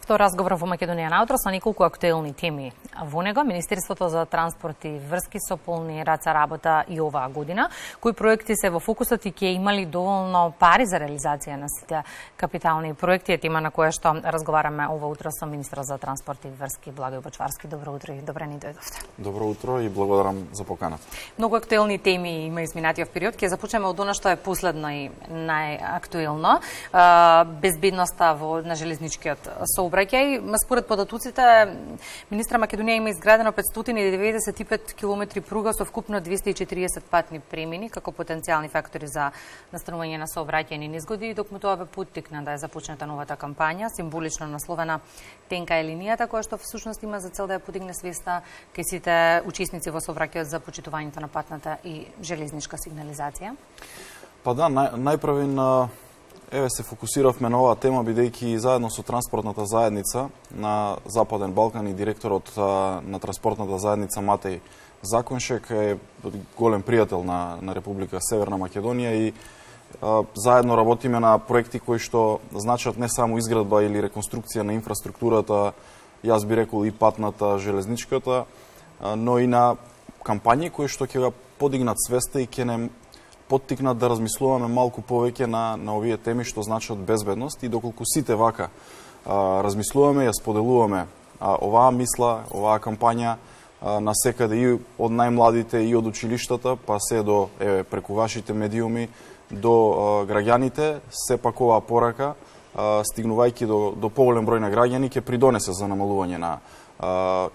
Тоа разговор во Македонија наутро со неколку актуелни теми. Во него Министерството за транспорт и врски со полни раца работа и оваа година, кои проекти се во фокусот и ќе имали доволно пари за реализација на сите капитални проекти, е тема на која што разговараме ова утро со министерот за транспорт и врски Благој Бочварски. Добро утро и добре ни дојдовте. Добро утро и благодарам за поканата. Многу актуелни теми има изминатиот период. Ќе започнеме од она што е последно и најактуелно. Безбедноста на железничкиот сообраќај. Според податоците, министра Македонија има изградено 595 км пруга со вкупно 240 патни премини како потенцијални фактори за настанување на сообраќајни незгоди, докму тоа бе поттикна да е започната новата кампања, символично насловена Тенка е линијата, која што всушност има за цел да ја подигне свеста кај сите учесници во сообраќајот за почитувањето на патната и железничка сигнализација. Па да, најпрвен се фокусиравме на оваа тема, бидејќи заедно со транспортната заедница на Западен Балкан и директорот на транспортната заедница Матеј Законшек е голем пријател на Република Северна Македонија и заедно работиме на проекти кои што значат не само изградба или реконструкција на инфраструктурата, јас би рекол и патната, железничката, но и на кампањи кои што ќе го подигнат свеста и ќе не поттикнат да размислуваме малку повеќе на овие теми што значат безбедност и доколку сите вака размислуваме, ја споделуваме оваа мисла, оваа кампања на секаде и од најмладите и од училиштата, па се до преку вашите медиуми до граѓаните, сепак оваа порака стигнувајќи до поголем број на граѓани ќе придонесе за намалување на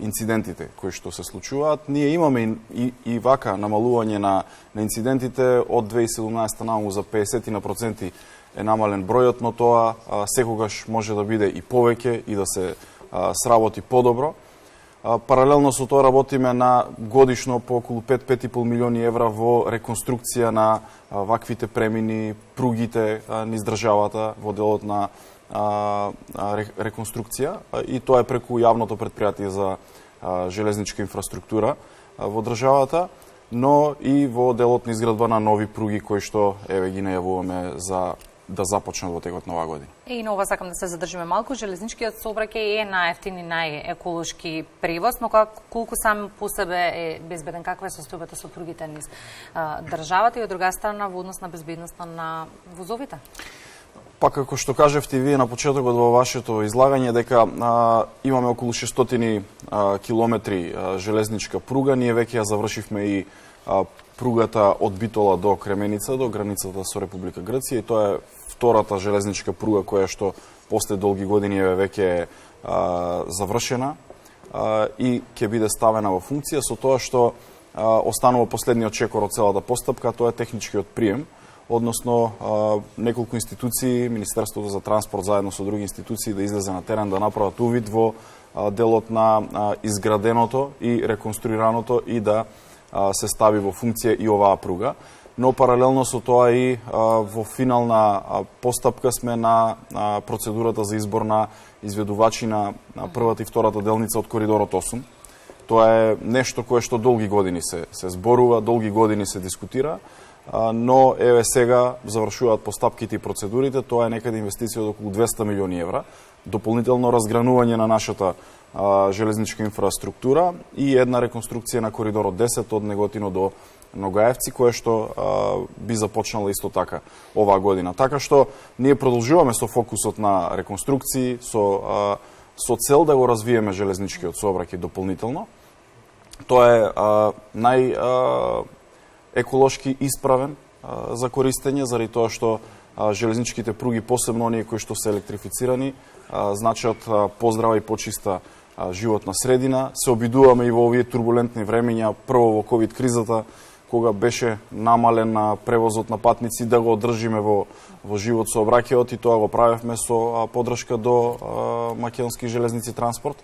инцидентите кои што се случуваат. Ние имаме и вака намалување на инцидентите од 2017 намалу за 50% е намален бројот, но тоа секогаш може да биде и повеќе и да се сработи подобро. Паралелно со тоа работиме на годишно по околу 5,5 милиони евра во реконструкција на ваквите премини, пругите низ државата во делот на реконструкција и тоа е преку јавното предпријатие за железничка инфраструктура во државата, но и во делот на изградба на нови пруги кои што ги најавуваме за да започнат во текот на оваа година. И на ова сакам да се задржиме малку. Железничкиот сообраќај е најевтин и најеколошки превоз, но колку сам по себе е безбеден, каква е состојбата со пругите низ државата и од друга страна во однос на безбедноста на возовите? Па како што кажевте вие на почетокот во вашето излагање дека имаме околу 600 километри железничка пруга, ние веќе ја завршивме и пругата од Битола до Кременица, до границата со Република Грција и тоа е втората железничка пруга која што после долги години веќе е завршена и ќе биде ставена во функција, со тоа што останува последниот чекор од целата постапка, тоа е техничкиот прием, односно неколку институции, Министерството за транспорт заедно со други институции да излезе на терен да направат увид во делот на изграденото и реконструираното и да се стави во функција и оваа пруга. Но паралелно со тоа и во финална постапка сме на процедурата за избор на изведувачи на првата и втората делница од коридорот 8. Тоа е нешто кое што долги години се зборува, долги години се дискутира, но еве сега завршуваат постапките и процедурите, тоа е некаде инвестиција од околу 200 милиони евра, дополнително разгранување на нашата железничка инфраструктура и една реконструкција на коридорот 10 од Неготино до Ногаевци, кое што би започнала исто така оваа година. Така што ние продолжуваме со фокусот на реконструкции, со цел да го развиеме железничкиот сообраќај дополнително. Тоа е еколошки исправен за користење, заради тоа што железничките пруги, посебно оние кои што се електрифицирани, значат поздрава и почиста животна средина. Се обидуваме и во овие турбулентни времења, прво во ковид кризата, кога беше намален превозот на патници, да го одржиме во живот сообраќајот и тоа го правевме со поддршка до Македонски железници транспорт.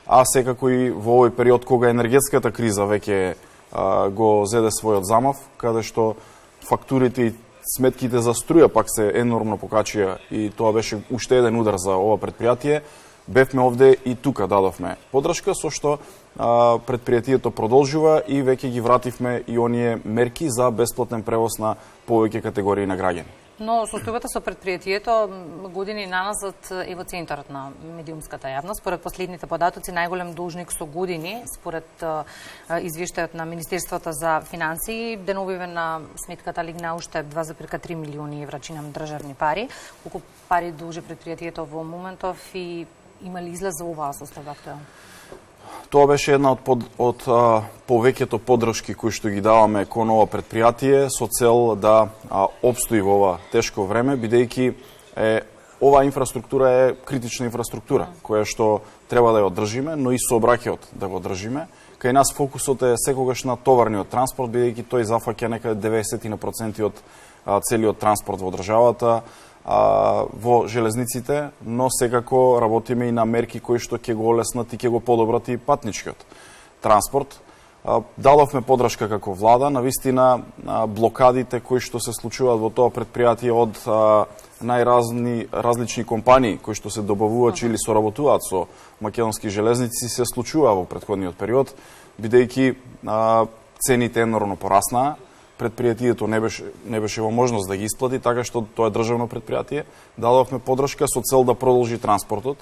А секако и во овој период кога енергетската криза веќе го зеде својот замав, каде што фактурите и сметките за струја пак се енормно покачија и тоа беше уште еден удар за ова предпријатие, бевме овде и тука дадовме поддршка, со што предпријатието продолжува и веќе ги вративме и оние мерки за бесплатен превоз на повеќе категории на граѓани. Но состојбата со предпријатието години наназад е во центарот на медиумската јавност. Според последните податоци, најголем должник со години, според извештајот на Министерството за финансии, деновиве на сметката лигна уште 2,3 милиони евра, чинам државни пари. Колку пари должи предпријатието во моментов и има ли излез за оваа состојба актуелно? Тоа беше една од повеќето поддршки кои што ги даваме кон ова предпријатие со цел да опстои во ова тешко време, бидејќи оваа инфраструктура е критична инфраструктура, која што треба да ја одржиме, но и сообраќајот да го одржиме. Кај нас фокусот е секогаш на товарниот транспорт, бидејќи тој зафаќа некаде 90% од целиот транспорт во државата, во железниците, но секако работиме и на мерки кои што ќе го олеснат и ќе го подобрат и патничкиот транспорт. Дадовме поддршка како влада, навистина блокадите кои што се случуваат во тоа предпријатие од различни компании кои што се добавуваат или соработуваат со македонски железници се случува во претходниот период, бидејќи цените енормно пораснаа. Предпријатието не беше во можност да ги исплати, така што тоа е државно предпријатие. Дадовме поддршка со цел да продолжи транспортот,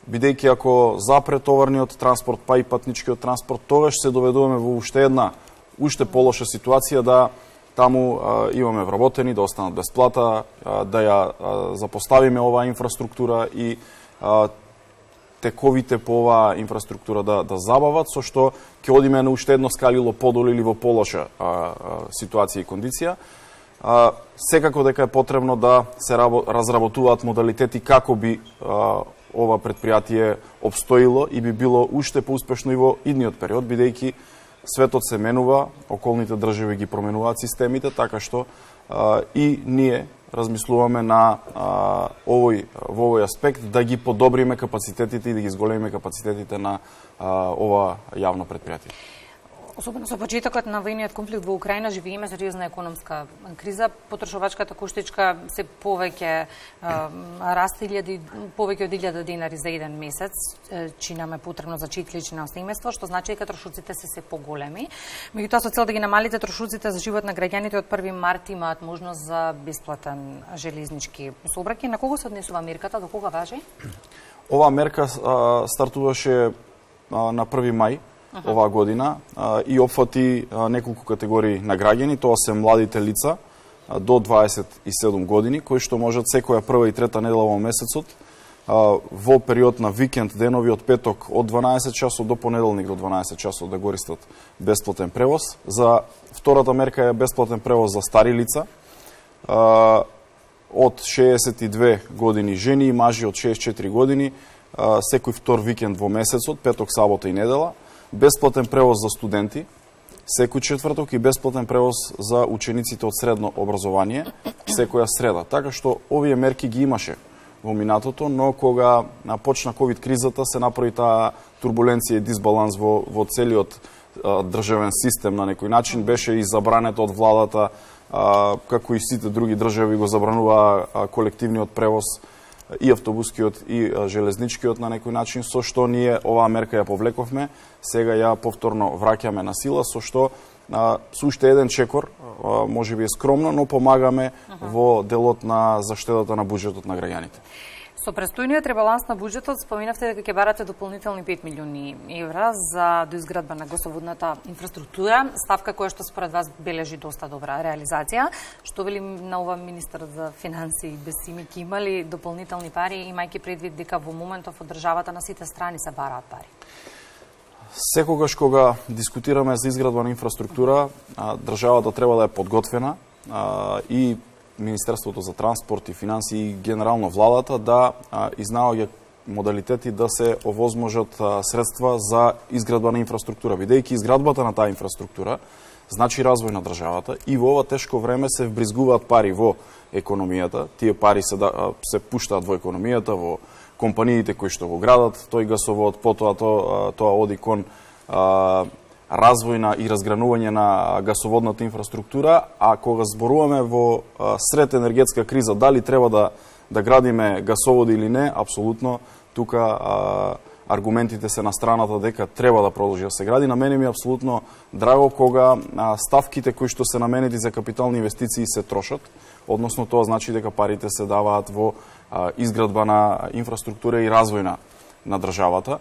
бидејќи ако запре товарниот транспорт, па и патничкиот транспорт, тогаш се доведуваме во уште полоша ситуација да таму имаме вработени, да останат без плата, да ја запоставиме оваа инфраструктура и тековите по оваа инфраструктура да забават, со што ќе одиме на уште едно скалило подолу или во полоша ситуација и кондиција. Секако дека е потребно да се разработуваат модалитети како би ова предпријатие обстоило и би било уште поуспешно и во идниот период, бидејќи светот се менува, околните држави ги променуваат системите, така што и ние размислуваме во овој аспект да ги подобриме капацитетите и да ги зголемиме капацитетите на ова јавно предпријатие. Особено со почетокот на војниот конфликт во Украина живееме сериозна економска криза. Потрошувачката коштичка се повеќе расте повеќе од 1000 денари за еден месец, чи нам е потребно за читлично семејство, што значи дека трошоците се поголеми. Меѓутоа со цел да ги намалите трошоците за живот на граѓаните, од 1 март имаат можност за бесплатен железнички сообраќај. На кого се однесува мерката, до кога важи? Оваа мерка стартуваше на 1 мај оваа година и опфати неколку категории на граѓани. Тоа се младите лица до 27 години, кои што можат секоја прва и трета недела во месецот во период на викенд денови од петок од 12 часот до понеделник до 12 часот да користат бесплатен превоз. За втората мерка е бесплатен превоз за стари лица од 62 години жени и мажи од 64 години секој втор викенд во месецот, петок, сабота и недела. Бесплатен превоз за студенти секој четврток и бесплатен превоз за учениците од средно образование секоја среда. Така што овие мерки ги имаше во минатото, но кога почна ковид кризата се направи таа турбуленција и дисбаланс во целиот државен систем на некој начин. Беше и забрането од владата, како и сите други држави го забрануваа колективниот превоз и автобускиот и железничкиот на некој начин, со што ние оваа мерка ја повлековме, сега ја повторно враќаме на сила, со што со уште еден чекор, може би е скромно, но помагаме во делот на заштедата на буџетот на граѓаните. Со престојниот ребаланс на буџетот споминавте дека ќе барате дополнителни 5 милиони евра за доизградба на гасоводната инфраструктура, ставка која што според вас бележи доста добра реализација. Што вели на ова министер за финансии Бесими, ќе има ли дополнителни пари, имајќи предвид дека во моментов од државата на сите страни се бараат пари? Секогаш кога дискутираме за изградба на инфраструктура, државата треба да е подготвена и Министерството за транспорт и финансии и генерално владата да изнаоѓа модалитети да се овозможат средства за изградба на инфраструктура, бидејќи изградбата на таа инфраструктура значи развој на државата и во ова тешко време се вбризгуваат пари во економијата. Тие пари се пуштаат во економијата, во компаниите кои што го градат тој гасовод, потоа тоа оди кон развојна и разгранување на гасоводната инфраструктура, а кога зборуваме во сред енергетска криза, дали треба да градиме гасоводи или не, апсолутно тука аргументите се на страната дека треба да продолжи да се гради. На мене ми е апсолутно драго кога ставките кои што се наменети за капитални инвестиции се трошат, односно тоа значи дека парите се даваат во изградба на инфраструктура и развој на државата.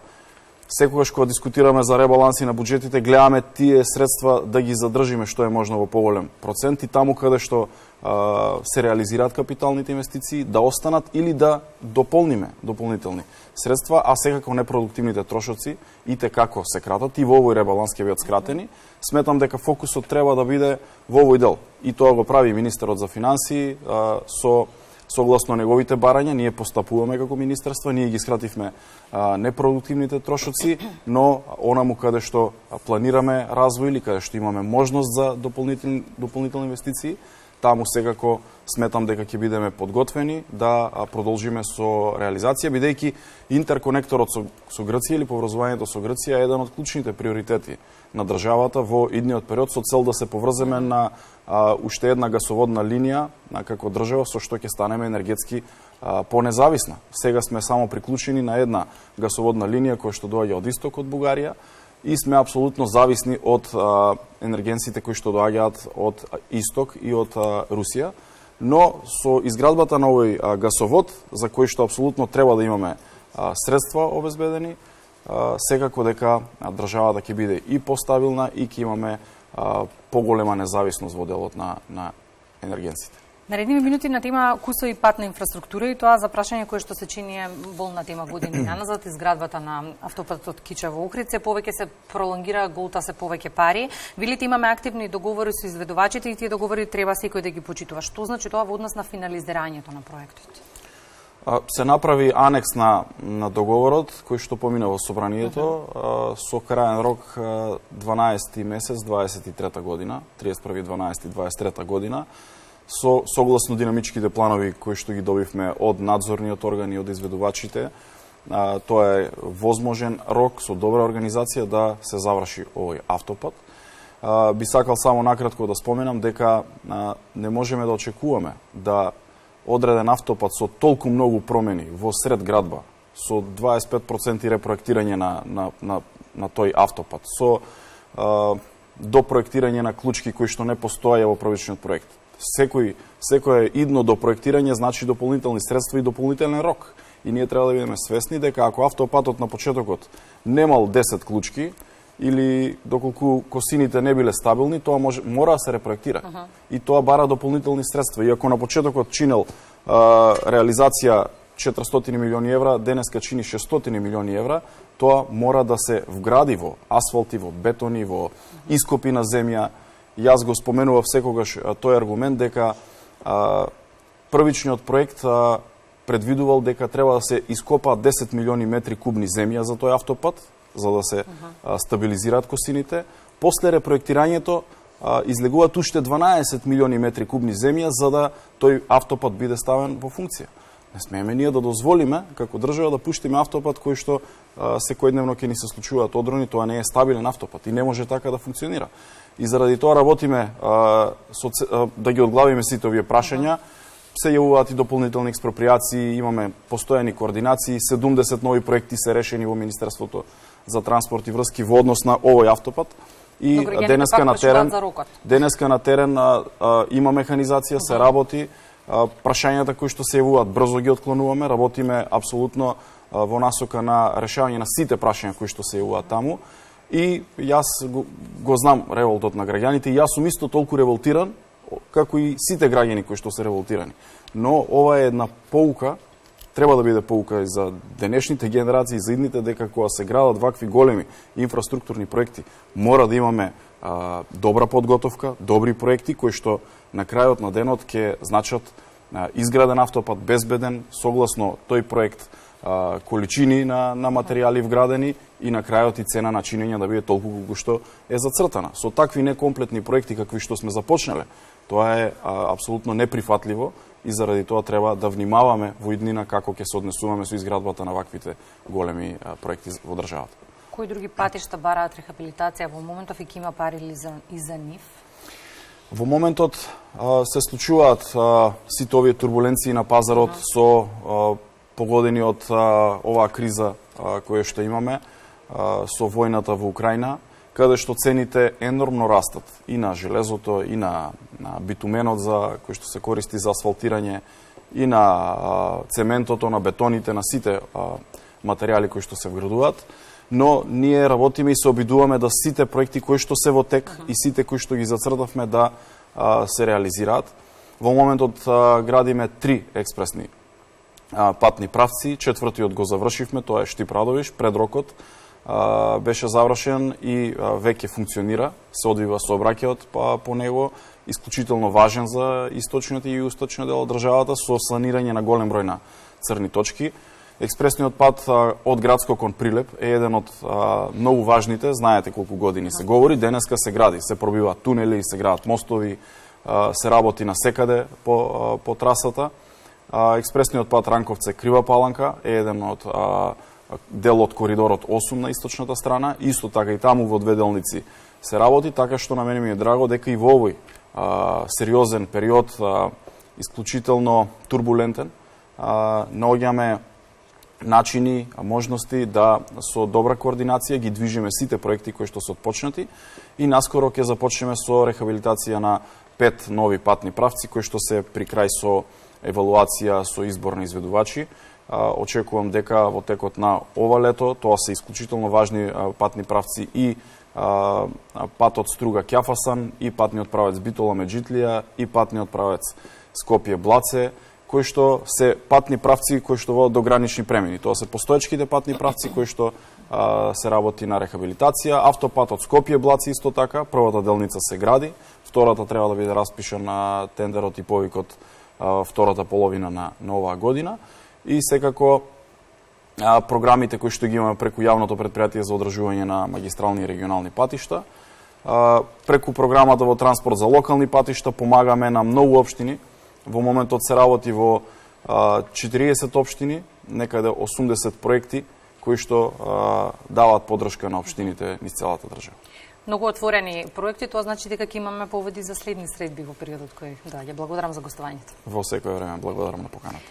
Секогаш кога дискутираме за ребаланси на буџетите, гледаме тие средства да ги задржиме што е можно во поголем процент и таму каде што се реализираат капиталните инвестиции, да останат или да дополниме дополнителни средства, а секако непродуктивните трошоци и те како се кратат и во овој ребаланс ќе бидат скратени. Сметам дека фокусот треба да биде во овој дел. И тоа го прави министерот за финансии согласно неговите барања. Ние постапуваме како министерство, ние ги скративме непродуктивните трошоци, но онаму каде што планираме развој или каде што имаме можност за дополнителни инвестиции, таму секако сметам дека ќе бидеме подготвени да продолжиме со реализација, бидејќи интерконекторот со Грција или поврзувањето со Грција е еден од клучните приоритети на државата во идниот период со цел да се поврземе на уште една гасоводна линија како држава со што ќе станеме енергетски понезависна. Сега сме само приклучени на една гасоводна линија која што доаѓа од исток од Бугарија и сме апсолутно зависни од енергенците кои што доаѓаат од исток и од Русија, но со изградбата на овој гасовод за кој што апсолутно треба да имаме средства обезбедени, секако дека државата ќе биде и постабилна и ќе имаме поголема независност во делот на енергенците. Наредниве минути на тема кусови патна инфраструктура и тоа за прашање кое што се чини е болна тема години назад, изградбата на автопатот Кичево-Охрид, се повеќе се пролонгира, голта се повеќе пари. Велите имаме активни договори со изведувачите и тие договори треба секој да ги почитува. Што значи тоа во однос на финализирањето на проектот? Се направи анекс на договорот кој што помина во собранието со краен рок 12 месец 23 година, 31.12.23 година, согласно динамичките планови кои што ги добивме од надзорниот орган и од изведувачите. Тоа е возможен рок со добра организација да се заврши овој автопат. Би сакал само накратко да споменам дека не можеме да очекуваме да одреден автопат со толку многу промени во сред градба, со 25% репроектирање на тој автопат, со допроектирање на клучки кои што не постоја во првичниот проект. Секое идно допроектирање значи дополнителни средства и дополнителен рок. И ние треба да бидеме свесни дека ако автопатот на почетокот немал 10 клучки или доколку косините не биле стабилни, тоа мора да се репроектира. И тоа бара дополнителни средства. И ако на почетокот чинел реализација 400 милиони евра, денеска чини 600 милиони евра, тоа мора да се вгради во асфалти, во бетони, во ископи на земја. Јас го споменував секогаш тој аргумент дека првичниот проект предвидувал дека треба да се ископа 10 милиони метри кубни земја за тој автопат, за да се стабилизираат косините. После репроектирањето излегуваат уште 12 милиони метри кубни земја за да тој автопат биде ставен во функција. Не смееме ние да дозволиме како држава да пуштиме автопат кој што секојдневно ќе ни се случуваат одрони, тоа не е стабилен автопат и не може така да функционира. И заради тоа работиме да ги одглавиме сите овие прашања. Се јавуваат и дополнителни експроприации, имаме постојани координации, 70 нови проекти се решени во Министерството за транспорт и врски во однос на овој автопат. И денеска на терен има механизација, се работи. Прашањата кои што се јавуваат брзо ги отклонуваме, работиме апсолутно во насока на решавање на сите прашања кои што се јавуваат таму. И јас го знам револтот на граѓаните и јас сум исто толку револтиран како и сите граѓани кои што се револтирани. Но ова е една поука, треба да биде поука и за денешните генерации, за идните, дека кога се градат вакви големи инфраструктурни проекти, мора да имаме добра подготовка, добри проекти кои што на крајот на денот ќе значат изграден автопат, безбеден, согласно тој проект, количини на материјали вградени и на крајот и цена на чинење да биде толку колку што е зацртана. Со такви некомплетни проекти какви што сме започнале, тоа е апсолутно неприфатливо и заради тоа треба да внимаваме во иднина како ќе се однесуваме со изградбата на ваквите големи проекти во државата. Кои други патишта бараат рехабилитација во моментов и ќе има пари и за нив? Во моментот се случуваат сите овие турбуленции на пазарот со погодени од оваа криза кое што имаме со војната во Украина, каде што цените енормно растат и на железото, и на битуменот за кој што се користи за асфалтирање, и на цементото, на бетоните, на сите материјали кои што се вградуваат. Но ние работиме и се обидуваме да сите проекти кои што се во тек и сите кои што ги зацртавме да се реализираат. Во моментот градиме 3 експресни патни правци, четвртиот го завршивме, тоа е Штип-Радовиш, пред рокот беше завршен и веќе функционира, се одвива сообраќајот по него, исклучително важен за источниот и југоисточниот дел од државата, со санирање на голем број на црни точки. Експресниот пат од Градско кон Прилеп е еден од многу важните, знаете колку години се говори, денеска се гради, се пробиваат тунели, се градат мостови, се работи на секаде по трасата. Експресниот пат Ранковце-Крива Паланка е еден од дел од коридорот 8 на источната страна, исто така и таму во две делници се работи, така што на мене ми е драго дека и во овој сериозен период, исклучително турбулентен, наоѓаме начини, можности да со добра координација ги движиме сите проекти кои што се отпочнати и наскоро ќе започнеме со рехабилитација на 5 нови патни правци кои што се при крај со евалуација со избор на изведувачи. Очекувам дека во текот на ова лето тоа се исклучително важни патни правци и патот Струга-Ќафасан, и патниот правец Битола-Меджитлија, и патниот правец Скопје-Блаце, кои што се патни правци кои што водат до гранични премини. Тоа се постоечките патни правци кои што се работи на рехабилитација. Автопатот Скопје-Блаце исто така, првата делница се гради, втората треба да биде распишан на тендерот и повикот втората половина на оваа година. И секако програмите кои што ги имаме преку јавното претпријатие за одржување на магистрални и регионални патишта, преку програмата во транспорт за локални патишта помагаме на многу општини. Во моментот се работи во 40 општини, некаде 80 проекти кои што даваат поддршка на општините низ целата држава. Многу отворени проекти, тоа значи дека ќе имаме поводи за следни средби во периодот кој доаѓа. Благодарам за гостувањето. Во секој време, благодарам на поканата.